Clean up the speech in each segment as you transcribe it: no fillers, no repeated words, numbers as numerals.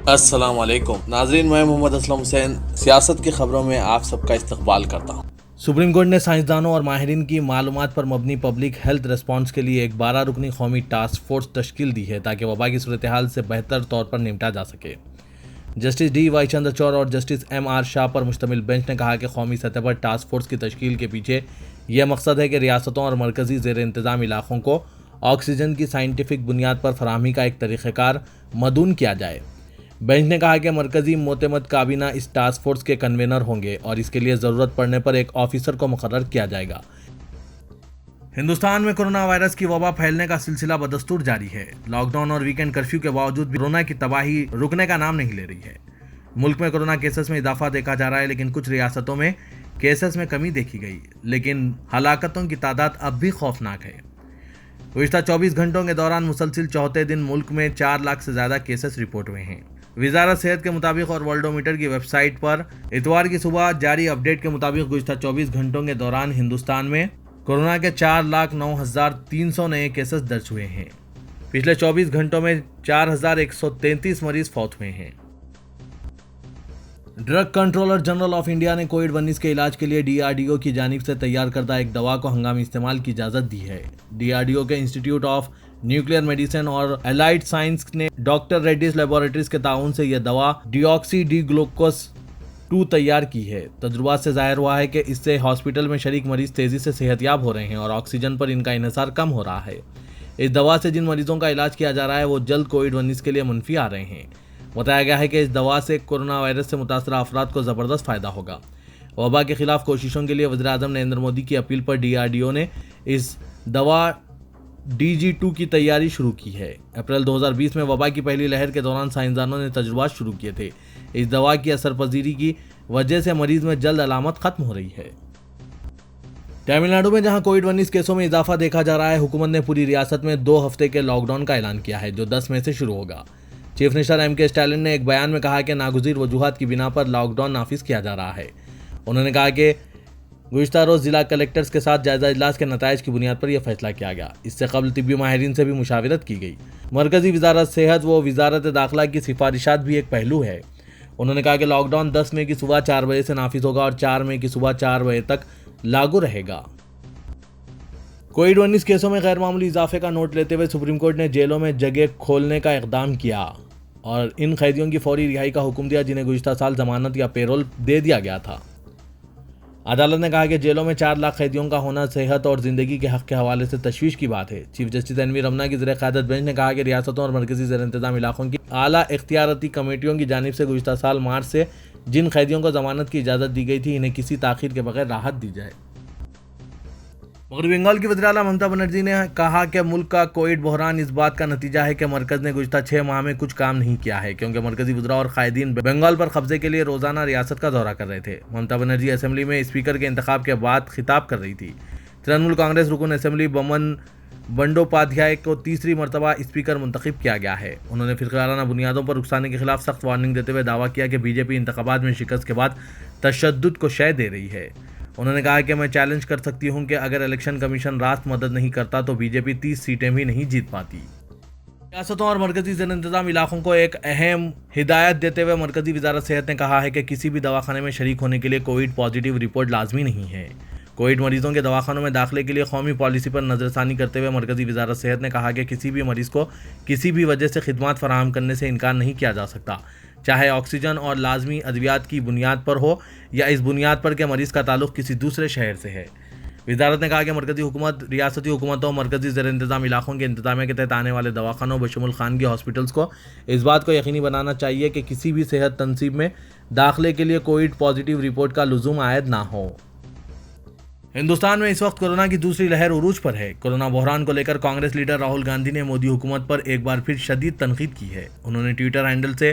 السلام علیکم ناظرین، میں محمد اسلم حسین سیاست کی خبروں میں آپ سب کا استقبال کرتا ہوں۔ سپریم کورٹ نے سائنسدانوں اور ماہرین کی معلومات پر مبنی پبلک ہیلتھ ریسپانس کے لیے ایک 12 رکنی قومی ٹاسک فورس تشکیل دی ہے تاکہ وبا کی صورتحال سے بہتر طور پر نمٹا جا سکے۔ جسٹس ڈی وائی چندرچوڑ اور جسٹس ایم آر شاہ پر مشتمل بینچ نے کہا کہ قومی سطح پر ٹاسک فورس کی تشکیل کے پیچھے یہ مقصد ہے کہ ریاستوں اور مرکزی زیر انتظام علاقوں کو آکسیجن کی سائنٹیفک بنیاد پر فراہمی کا ایک طریقہ کار مدون کیا جائے۔ بینچ نے کہا کہ مرکزی معتمد کابینہ اس ٹاسک فورس کے کنوینر ہوں گے اور اس کے لیے ضرورت پڑنے پر ایک آفیسر کو مقرر کیا جائے گا۔ ہندوستان میں کورونا وائرس کی وبا پھیلنے کا سلسلہ بدستور جاری ہے۔ لاک ڈاؤن اور ویکینڈ کرفیو کے باوجود بھی کورونا کی تباہی رکنے کا نام نہیں لے رہی ہے۔ ملک میں کورونا کیسز میں اضافہ دیکھا جا رہا ہے، لیکن کچھ ریاستوں میں کیسز میں کمی دیکھی گئی، لیکن ہلاکتوں کی تعداد اب بھی خوفناک ہے۔ گزشتہ 24 گھنٹوں کے دوران مسلسل چوتھے دن ملک میں 4 لاکھ سے زیادہ کیسز رپورٹ ہوئے ہیں۔ وزارت صحت کے مطابق اور ورلڈومیٹر کی ویب سائٹ پر اتوار کی صبح جاری اپ ڈیٹ کے مطابق گزشتہ 24 گھنٹوں کے دوران ہندوستان میں کورونا کے 4,09,300 نئے کیسز درج ہوئے ہیں۔ پچھلے 24 گھنٹوں میں 4,133 مریض فوت ہوئے ہیں۔ Drug controller general of India نے کووڈ-19 کے علاج کے لیے DRDO کی جانب سے تیار کردہ ایک دوا کو ہنگامی استعمال کی اجازت دی ہے۔ DRDO کے انسٹی-ٹیوٹ آف نیوکلیئر میڈیسن اور الائیڈ سائنس نے ڈاکٹر ریڈیز لیبارٹریز کے تعاون سے یہ دوا ڈیوکسی ڈی گلوکوز 2 تیار کی ہے۔ تجربات سے ظاہر ہوا ہے کہ اس سے ہاسپٹل میں شریک مریض تیزی سے صحت یاب ہو رہے ہیں اور آکسیجن پر ان کا انحصار کم ہو رہا ہے۔ اس دوا سے جن مریضوں کا علاج کیا جا رہا ہے وہ جلد کووڈ-19 کے لیے منفی آ رہے ہیں۔ بتایا گیا ہے کہ اس دوا سے کورونا وائرس سے متاثرہ افراد کو زبردست فائدہ ہوگا۔ وبا کے خلاف کوششوں کے لیے وزیر اعظم نریندر مودی کی اپیل پر DRDO نے اس دوا DG2 کی تیاری شروع کی ہے۔ اپریل 2020 میں وبا کی پہلی لہر کے دوران سائنسدانوں نے تجربات شروع کیے تھے۔ اس دوا کی اثر پذیری کی وجہ سے مریض میں جلد علامت ختم ہو رہی ہے۔ تمل ناڈو میں جہاں کووڈ-19 کیسوں میں اضافہ دیکھا جا رہا ہے، حکومت نے پوری ریاست میں 2 ہفتے کے لاک ڈاؤن کا اعلان کیا ہے جو 10 مئی سے شروع ہوگا۔ Chief minister M.K. اسٹالن نے ایک بیان میں کہا کہ ناگزیر وجوہات کی بنا پر لاک ڈاؤن نافذ کیا جا رہا ہے۔ انہوں نے کہا کہ گزشتہ روز ضلع کلکٹرز کے ساتھ جائزہ اجلاس کے نتائج کی بنیاد پر یہ فیصلہ کیا گیا۔ اس سے قبل طبی ماہرین سے بھی مشاورت کی گئی۔ مرکزی وزارت صحت و وزارت داخلہ کی سفارشات بھی ایک پہلو ہے۔ انہوں نے کہا کہ لاک ڈاؤن 10 مئی کی صبح 4 بجے سے نافذ ہوگا اور 4 مئی کی صبح 4 بجے تک لاگو رہے گا۔ کووڈ-19 کیسوں میں غیر معمولی اضافے کا نوٹ لیتے ہوئے سپریم کورٹ نے جیلوں میں جگہ کھولنے کا اقدام کیا اور ان قیدیوں کی فوری رہائی کا حکم دیا جنہیں گزشتہ سال ضمانت یا پیرول دے دیا گیا تھا۔ عدالت نے کہا کہ جیلوں میں 4 لاکھ قیدیوں کا ہونا صحت اور زندگی کے حق کے حوالے سے تشویش کی بات ہے۔ چیف جسٹس این وی رمنا کی زیر قیادت بینچ نے کہا کہ ریاستوں اور مرکزی زیر انتظام علاقوں کی اعلیٰ اختیاراتی کمیٹیوں کی جانب سے گزشتہ سال مارچ سے جن قیدیوں کو ضمانت کی اجازت دی گئی تھی انہیں کسی تاخیر کے بغیر راحت دی جائے۔ مغربی بنگال کی وزیراعلیٰ ممتا بنرجی نے کہا کہ ملک کا کووڈ بحران اس بات کا نتیجہ ہے کہ مرکز نے گزشتہ 6 ماہ میں کچھ کام نہیں کیا ہے، کیونکہ مرکزی وزراء اور قائدین بنگال پر قبضے کے لیے روزانہ ریاست کا دورہ کر رہے تھے۔ ممتا بنرجی اسمبلی میں اسپیکر کے انتخاب کے بعد خطاب کر رہی تھی۔ ترنمول کانگریس رکن اسمبلی بمن بنڈوپادھیائے کو تیسری مرتبہ اسپیکر منتخب کیا گیا ہے۔ انہوں نے فرقہ وارانہ بنیادوں پر رخصتانی کے خلاف سخت وارننگ دیتے ہوئے دعویٰ کیا کہ BJP انتخابات میں شکست کے بعد تشدد کو شے دے رہی ہے۔ انہوں نے کہا کہ میں چیلنج کر سکتی ہوں کہ اگر الیکشن کمیشن راست مدد نہیں کرتا تو BJP 30 سیٹیں بھی نہیں جیت پاتی۔ ریاستوں اور مرکزی زیر انتظام علاقوں کو ایک اہم ہدایت دیتے ہوئے مرکزی وزارت صحت نے کہا ہے کہ کسی بھی دواخانے میں شریک ہونے کے لیے کووڈ پازیٹیو رپورٹ لازمی نہیں ہے۔ کووڈ مریضوں کے دواخانوں میں داخلے کے لیے قومی پالیسی پر نظر ثانی کرتے ہوئے مرکزی وزارت صحت نے کہا کہ کسی بھی مریض کو کسی بھی وجہ سے خدمات فراہم کرنے سے انکار نہیں کیا جا سکتا، چاہے آکسیجن اور لازمی ادویات کی بنیاد پر ہو یا اس بنیاد پر کہ مریض کا تعلق کسی دوسرے شہر سے ہے۔ وزارت نے کہا کہ مرکزی حکومت ریاستی حکومتوں مرکزی زیر انتظام علاقوں کے انتظامیہ کے تحت آنے والے دواخانوں بشمول خانگی ہاسپٹلز کو اس بات کو یقینی بنانا چاہیے کہ کسی بھی صحت تنصیب میں داخلے کے لیے کووڈ پازیٹیو رپورٹ کا لزوم عائد نہ ہو۔ ہندوستان میں اس وقت کورونا کی دوسری لہر عروج پر ہے۔ کورونا بحران کو لے کر کانگریس لیڈر راہل گاندھی نے مودی حکومت پر ایک بار پھر شدید تنقید کی ہے۔ انہوں نے ٹویٹر ہینڈل سے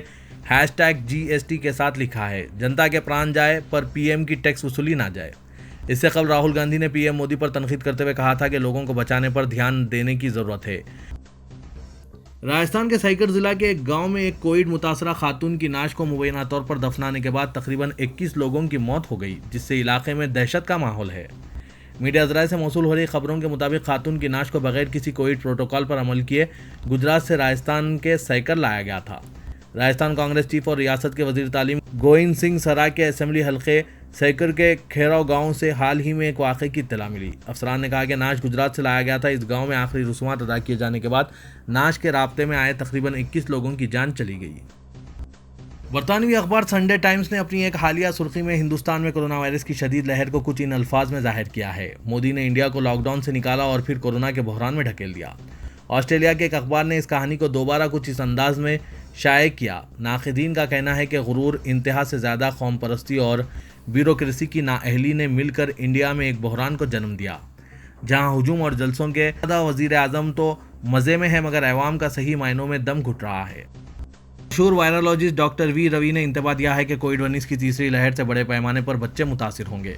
#GST کے ساتھ لکھا ہے، جنتا کے پران جائے پر PM کی ٹیکس وصولی نہ جائے۔ اس سے قبل راہل گاندھی نے PM مودی پر تنقید کرتے ہوئے کہا تھا کہ لوگوں کو بچانے پر دھیان دینے کی ضرورت ہے۔ راجستھان کے سائیکر ضلع کے ایک گاؤں میں ایک کووڈ متاثرہ خاتون کی نعش کو مبینہ طور پر دفنانے کے بعد تقریباً 21 لوگوں کی موت ہو گئی، جس سے علاقے میں دہشت کا ماحول ہے۔ میڈیا ذرائع سے موصول ہو رہی خبروں کے مطابق خاتون کی نعش کو بغیر کسی کووڈ پروٹوکول پر عمل کیے گجرات سے راجستھان کے سائیکر لایا گیا تھا۔ راجستھان کانگریس چیف اور ریاست کے وزیر تعلیم گووند سنگھ سرا کے اسمبلی حلقے سیکر کے کھیراؤ گاؤں سے حال ہی میں ایک واقعے کی اطلاع ملی۔ افسران نے کہا کہ نعش گجرات سے لایا گیا تھا۔ اس گاؤں میں آخری رسومات ادا کیے جانے کے بعد نعش کے رابطے میں آئے تقریباً 21 لوگوں کی جان چلی گئی۔ برطانوی اخبار سنڈے ٹائمز نے اپنی ایک حالیہ سرخی میں ہندوستان میں کورونا وائرس کی شدید لہر کو کچھ ان الفاظ میں ظاہر کیا ہے: مودی نے انڈیا کو لاک ڈاؤن سے نکالا اور پھر کورونا کے بحران میں ڈھکیل دیا۔ آسٹریلیا کے ایک اخبار نے اس کہانی کو دوبارہ کچھ اس انداز میں شائع کیا: ناقدین کا کہنا ہے کہ غرور، انتہا سے زیادہ قوم پرستی اور بیوروکریسی کی نااہلی نے مل کر انڈیا میں ایک بحران کو جنم دیا، جہاں ہجوم اور جلسوں کے وزیر اعظم تو مزے میں ہے مگر عوام کا صحیح معنوں میں دم گھٹ رہا ہے۔ مشہور وائرولوجسٹ ڈاکٹر وی روی نے انتباہ دیا ہے کہ کووڈ-19 کی تیسری لہر سے بڑے پیمانے پر بچے متاثر ہوں گے۔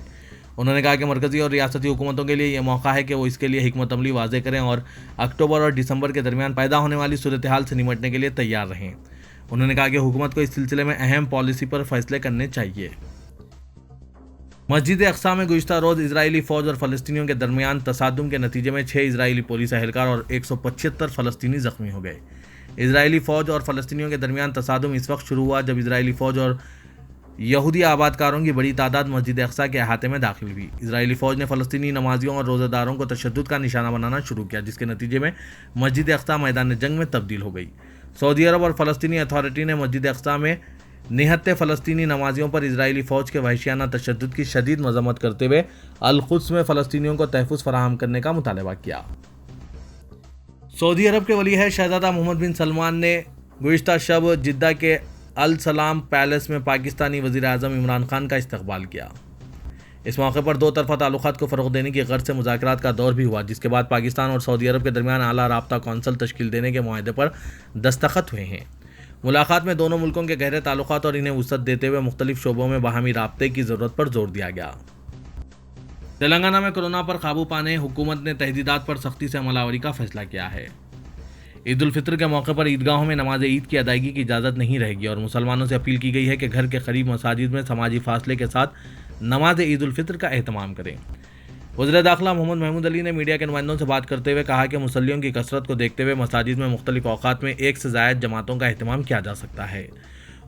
انہوں نے کہا کہ مرکزی اور ریاستی حکومتوں کے لیے یہ موقع ہے کہ وہ اس کے لیے حکمت عملی واضح کریں اور اکتوبر اور دسمبر کے درمیان پیدا ہونے والی صورتحال سے نمٹنے کے لیے تیار رہیں۔ انہوں نے کہا کہ حکومت کو اس سلسلے میں اہم پالیسی پر فیصلے کرنے چاہیے۔ مسجد اقصی میں گزشتہ روز اسرائیلی فوج اور فلسطینیوں کے درمیان تصادم کے نتیجے میں 6 اسرائیلی پولیس اہلکار اور 175 فلسطینی زخمی ہو گئے۔ اسرائیلی فوج اور فلسطینیوں کے درمیان تصادم اس وقت شروع ہوا جب اسرائیلی فوج اور یہودی آباد کاروں کی بڑی تعداد مسجد اقصی کے احاطے میں داخل ہوئی۔ اسرائیلی فوج نے فلسطینی نمازیوں اور روزہ داروں کو تشدد کا نشانہ بنانا شروع کیا، جس کے نتیجے میں مسجد اقصی میدان جنگ میں تبدیل ہو گئی۔ سعودی عرب اور فلسطینی اتھارٹی نے مسجد اقصی میں نہتے فلسطینی نمازیوں پر اسرائیلی فوج کے وحشیانہ تشدد کی شدید مذمت کرتے ہوئے القدس میں فلسطینیوں کو تحفظ فراہم کرنے کا مطالبہ کیا۔ سعودی عرب کے ولی عہد شہزادہ محمد بن سلمان نے گزشتہ شب جدہ کے السلام پیلس میں پاکستانی وزیر اعظم عمران خان کا استقبال کیا۔ اس موقع پر دو طرفہ تعلقات کو فروغ دینے کی غرض سے مذاکرات کا دور بھی ہوا، جس کے بعد پاکستان اور سعودی عرب کے درمیان اعلیٰ رابطہ کونسل تشکیل دینے کے معاہدے پر دستخط ہوئے ہیں۔ ملاقات میں دونوں ملکوں کے گہرے تعلقات اور انہیں وسعت دیتے ہوئے مختلف شعبوں میں باہمی رابطے کی ضرورت پر زور دیا گیا۔ تلنگانہ میں کورونا پر قابو پانے حکومت نے تحدیدات پر سختی سے عمل آوری کا فیصلہ کیا ہے۔ عید الفطر کے موقع پر عیدگاہوں میں نماز عید کی ادائیگی کی اجازت نہیں رہے گی اور مسلمانوں سے اپیل کی گئی ہے کہ گھر کے قریب مساجد میں سماجی فاصلے کے ساتھ نماز عید الفطر کا اہتمام کریں۔ وزیر داخلہ محمد محمود علی نے میڈیا کے نمائندوں سے بات کرتے ہوئے کہا کہ مصلیوں کی کثرت کو دیکھتے ہوئے مساجد میں مختلف اوقات میں ایک سے زائد جماعتوں کا اہتمام کیا جا سکتا ہے۔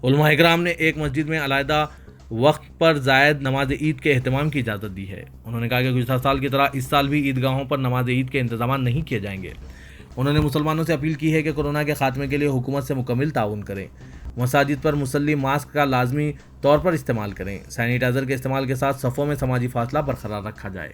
علماء اکرام نے ایک مسجد میں علیحدہ وقت پر زائد نماز عید کے اہتمام کی اجازت دی ہے۔ انہوں نے کہا کہ گزشتہ سال کی طرح اس سال بھی عیدگاہوں پر نماز عید کے انتظامات نہیں کیے جائیں گے۔ انہوں نے مسلمانوں سے اپیل کی ہے کہ کورونا کے خاتمے کے لیے حکومت سے مکمل تعاون کریں۔ مساجد پر مصلی ماسک کا لازمی طور پر استعمال کریں۔ سینیٹائزر کے استعمال کے ساتھ صفوں میں سماجی فاصلہ برقرار رکھا جائے۔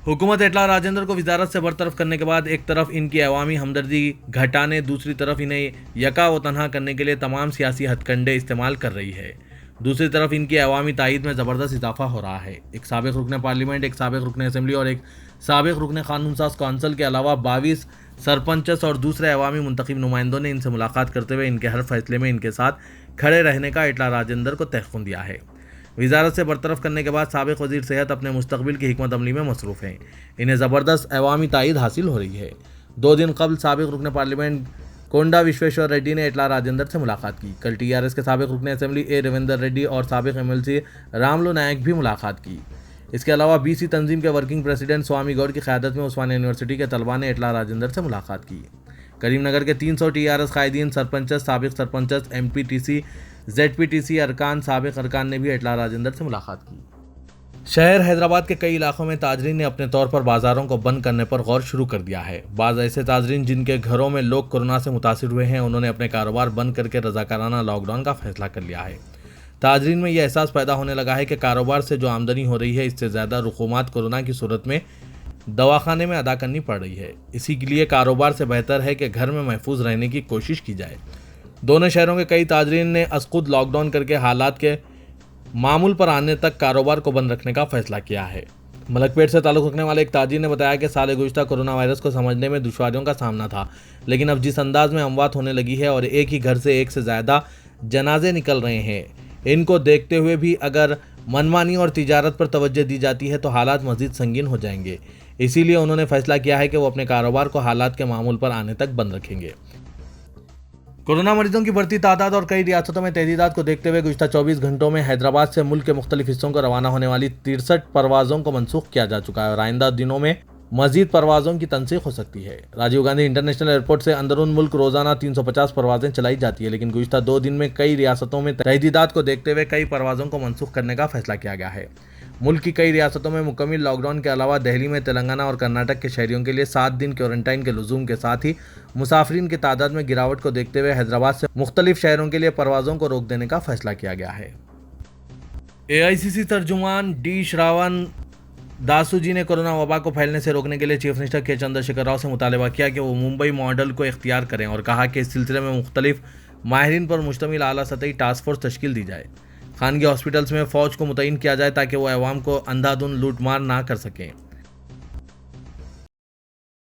حکومت اٹلا راجندر کو وزارت سے برطرف کرنے کے بعد ایک طرف ان کی عوامی ہمدردی گھٹانے، دوسری طرف انہیں یکا و تنہا کرنے کے لیے تمام سیاسی ہتھ کنڈے استعمال کر رہی ہے۔ دوسری طرف ان کی عوامی تائید میں زبردست اضافہ ہو رہا ہے۔ ایک سابق رکن پارلیمنٹ، ایک سابق رکن اسمبلی اور ایک سابق رکن قانون ساز کونسل کے علاوہ 22 سرپنچس اور دوسرے عوامی منتخب نمائندوں نے ان سے ملاقات کرتے ہوئے ان کے ہر فیصلے میں ان کے ساتھ کھڑے رہنے کا اٹلا راجندر کو تیقن دیا ہے۔ وزارت سے برطرف کرنے کے بعد سابق وزیر صحت اپنے مستقبل کی حکمت عملی میں مصروف ہیں۔ انہیں زبردست عوامی تائید حاصل ہو رہی ہے۔ 2 دن قبل سابق رکن پارلیمنٹ کونڈا وشویشور ریڈی نے اٹلا راجندر سے ملاقات کی۔ کل TRS کے سابق رکن اسمبلی اے رویندر ریڈی اور سابق MLC راملو نائک بھی ملاقات کی۔ اس کے علاوہ BC تنظیم کے ورکنگ پریزیڈنٹ سوامی گوڈ کی قیادت میں عثمانیہ یونیورسٹی کے طلباء نے اٹلا راجندر سے ملاقات کی۔ کریم نگر کے 300 TRS قائدین، سرپنچس، سابق سرپنچس، MPTC، ZPTC ارکان، سابق ارکان نے بھی اٹلا راجندر سے ملاقات کی۔ شہر حیدرآباد کے کئی علاقوں میں تاجرین نے اپنے طور پر بازاروں کو بند کرنے پر غور شروع کر دیا ہے۔ بعض ایسے تاجرین جن کے گھروں میں لوگ کورونا سے متاثر ہوئے ہیں، انہوں نے اپنے کاروبار بند کر کے رضاکارانہ لاک ڈاؤن کا فیصلہ کر لیا ہے۔ تاجرین میں یہ احساس پیدا ہونے لگا ہے کہ کاروبار سے جو آمدنی ہو رہی ہے، اس سے زیادہ رقومات کورونا کی صورت میں دواخانے میں ادا کرنی پڑ رہی ہے۔ اسی کے لیے کاروبار سے بہتر ہے کہ گھر میں محفوظ رہنے کی کوشش کی جائے۔ دونوں شہروں کے کئی تاجرین نے از خود لاک ڈاؤن کر کے حالات کے معمول پر آنے تک کاروبار کو بند رکھنے کا فیصلہ کیا ہے۔ ملک پیٹ سے تعلق رکھنے والے ایک تاجر نے بتایا کہ سال گزشتہ کورونا وائرس کو سمجھنے میں دشواریوں کا سامنا تھا، لیکن اب جس انداز میں اموات ہونے لگی ہے اور ایک ہی گھر سے ایک سے زیادہ جنازے نکل رہے ہیں، ان کو دیکھتے ہوئے بھی اگر منمانی اور تجارت پر توجہ دی جاتی ہے تو حالات مزید سنگین ہو جائیں گے۔ اسی لیے انہوں نے فیصلہ کیا ہے کہ وہ اپنے کاروبار کو حالات کے معمول پر آنے تک بند رکھیں گے۔ کورونا مریضوں کی بڑھتی تعداد اور کئی ریاستوں میں تحدیدات کو دیکھتے ہوئے گزشتہ 24 گھنٹوں میں حیدرآباد سے ملک کے مختلف حصوں کو روانہ ہونے والی 63 پروازوں کو منسوخ کیا جا چکا ہے اور آئندہ دنوں میں مزید پروازوں کی تنسیق ہو سکتی ہے۔ راجیو گاندھی انٹرنیشنل ایئرپورٹ سے اندرون ملک روزانہ 350 پروازیں چلائی جاتی ہیں، لیکن گزشتہ 2 دن میں کئی ریاستوں میں تجدیدات کو دیکھتے ہوئے کئی پروازوں کو منسوخ کرنے کا فیصلہ کیا گیا ہے۔ ملک کی کئی ریاستوں میں مکمل لاک ڈاؤن کے علاوہ دہلی میں تلنگانہ اور کرناٹک کے شہریوں کے لیے 7 دن کوارنٹائن کے لزوم کے ساتھ ہی مسافرین کی تعداد میں گراوٹ کو دیکھتے ہوئے حیدرآباد سے مختلف شہروں کے لیے پروازوں کو روک دینے کا فیصلہ کیا گیا ہے۔ AICC ترجمان ڈی شراون داسو جی نے کورونا وبا کو پھیلنے سے روکنے کے لیے چیف منسٹر کے چندر شیکھر راؤ سے مطالبہ کیا کہ وہ ممبئی ماڈل کو اختیار کریں اور کہا کہ اس سلسلے میں مختلف ماہرین پر مشتمل اعلیٰ سطحی ٹاسک فورس تشکیل دی جائے۔ خانگی ہاسپٹلز میں فوج کو متعین کیا جائے تاکہ وہ عوام کو اندھا دھند لوٹ مار نہ کر سکیں۔